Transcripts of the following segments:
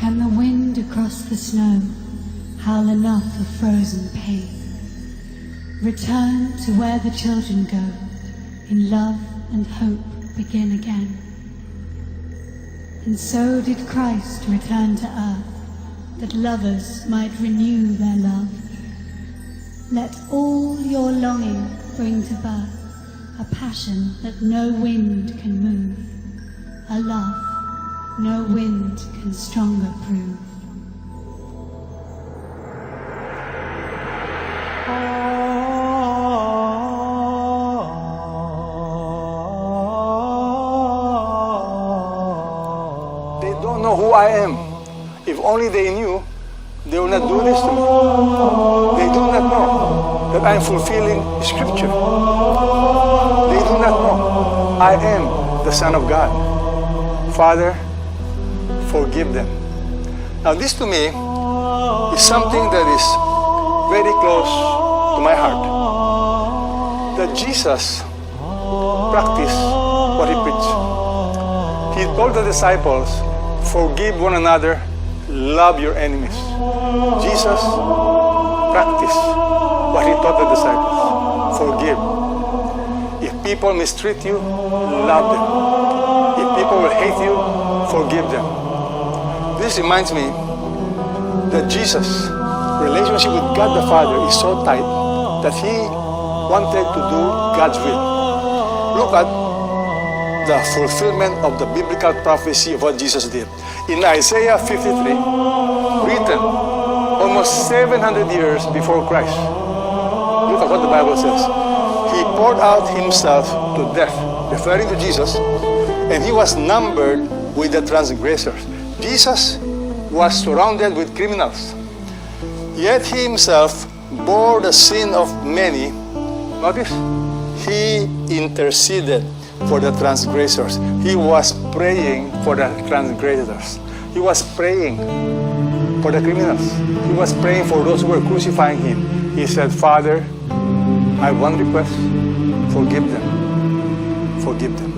Can the wind across the snow howl enough of frozen pain? Return to where the children go, in love and hope begin again. And so did Christ return to earth, that lovers might renew their love. Let all your longing bring to birth a passion that no wind can move, a love no wind can stronger prove. They don't know who I am. If only they knew, they will not do this to me. They do not know that I am fulfilling Scripture. They do not know I am the Son of God. Father, forgive them. Now this to me is something that is very close to my heart. That Jesus practiced what he preached. He told the disciples, forgive one another, love your enemies. Jesus practiced what he taught the disciples. Forgive. If people mistreat you, love them. If people will hate you, forgive them. This reminds me that Jesus' relationship with God the Father is so tight that he wanted to do God's will. Look at the fulfillment of the biblical prophecy of what Jesus did. In Isaiah 53, written almost 700 years before Christ, look at what the Bible says. He poured out himself to death, referring to Jesus, and he was numbered with the transgressors. Jesus was surrounded with criminals, yet he himself bore the sin of many. Notice, he interceded for the transgressors. He was praying for the transgressors. He was praying for the criminals. He was praying for those who were crucifying him. He said, Father, I have one request. Forgive them. Forgive them.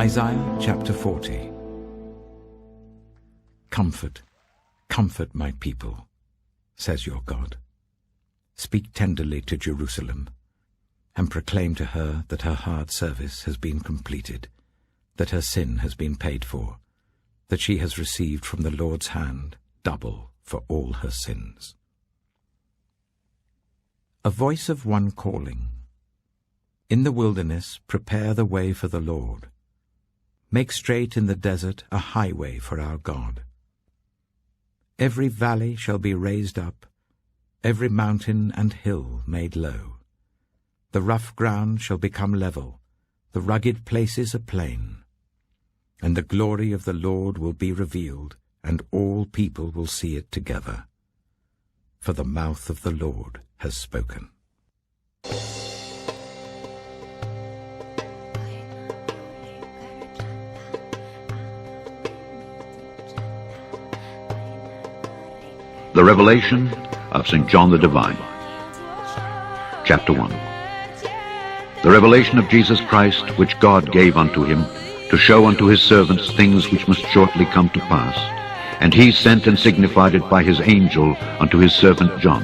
Isaiah chapter 40. Comfort, comfort my people, says your God. Speak tenderly to Jerusalem, and proclaim to her that her hard service has been completed, that her sin has been paid for, that she has received from the Lord's hand double for all her sins. A voice of one calling. In the wilderness prepare the way for the Lord. Make straight in the desert a highway for our God. Every valley shall be raised up, every mountain and hill made low. The rough ground shall become level, the rugged places a plain. And the glory of the Lord will be revealed, and all people will see it together. For the mouth of the Lord has spoken. The Revelation of St. John the Divine. Chapter 1. The revelation of Jesus Christ, which God gave unto him, to show unto his servants things which must shortly come to pass. And he sent and signified it by his angel unto his servant John,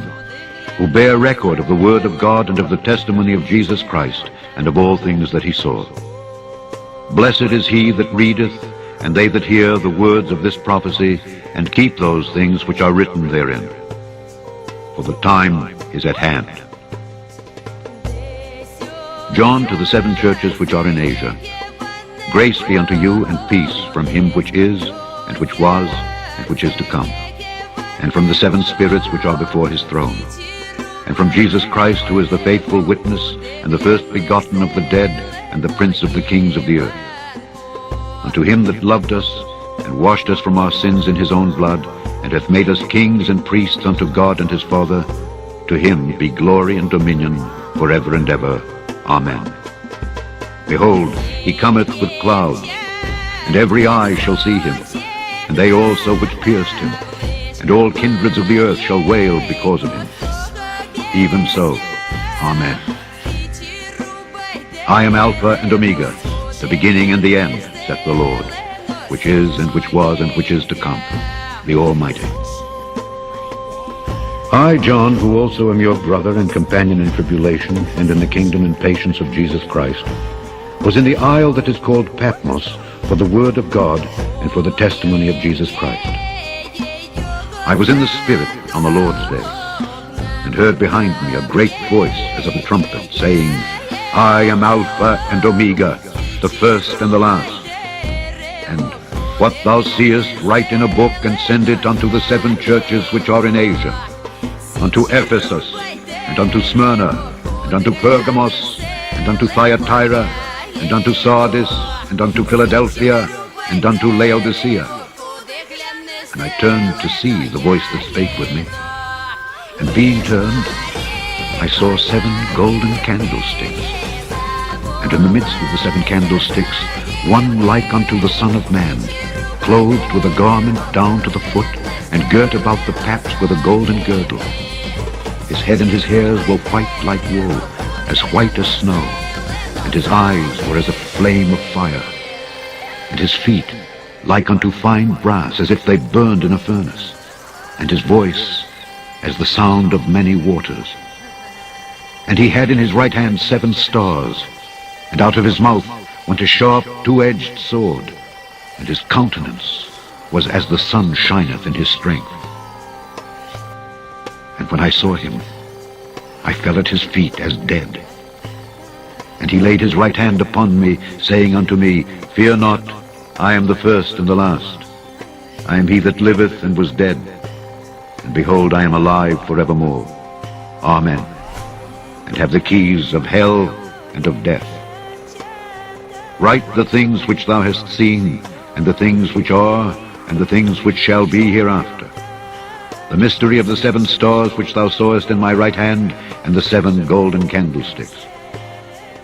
who bare record of the word of God and of the testimony of Jesus Christ, and of all things that he saw. Blessed is he that readeth, and they that hear the words of this prophecy, and keep those things which are written therein. For the time is at hand. John, to the 7 churches which are in Asia. Grace be unto you, and peace from him which is, and which was, and which is to come, and from the 7 spirits which are before his throne, and from Jesus Christ, who is the faithful witness, and the first begotten of the dead, and the prince of the kings of the earth. Unto him that loved us, and washed us from our sins in his own blood, and hath made us kings and priests unto God and his Father, to him be glory and dominion for ever and ever. Amen. Behold, he cometh with clouds, and every eye shall see him, and they also which pierced him, and all kindreds of the earth shall wail because of him. Even so, Amen. I am Alpha and Omega, the beginning and the end, saith the Lord, which is, and which was, and which is to come, the Almighty. I, John, who also am your brother and companion in tribulation and in the kingdom and patience of Jesus Christ, was in the isle that is called Patmos for the word of God and for the testimony of Jesus Christ. I was in the Spirit on the Lord's day, and heard behind me a great voice as of a trumpet, saying, I am Alpha and Omega, the first and the last. And what thou seest, write in a book, and send it unto the 7 churches which are in Asia, unto Ephesus, and unto Smyrna, and unto Pergamos, and unto Thyatira, and unto Sardis, and unto Philadelphia, and unto Laodicea. And I turned to see the voice that spake with me. And being turned, I saw 7 golden candlesticks. And in the midst of the 7 candlesticks, one like unto the Son of Man, clothed with a garment down to the foot, and girt about the paps with a golden girdle. His head and his hairs were white like wool, as white as snow, and his eyes were as a flame of fire, and his feet like unto fine brass, as if they burned in a furnace, and his voice as the sound of many waters. And he had in his right hand 7 stars, and out of his mouth went a sharp 2-edged sword, and his countenance was as the sun shineth in his strength. And when I saw him, I fell at his feet as dead. And he laid his right hand upon me, saying unto me, Fear not, I am the first and the last. I am he that liveth and was dead, and behold, I am alive forevermore. Amen. And have the keys of hell and of death. Write the things which thou hast seen, and the things which are, and the things which shall be hereafter. The mystery of the 7 stars which thou sawest in my right hand, and the 7 golden candlesticks.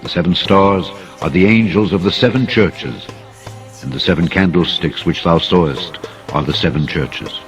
The 7 stars are the angels of the 7 churches, and the 7 candlesticks which thou sawest are the 7 churches.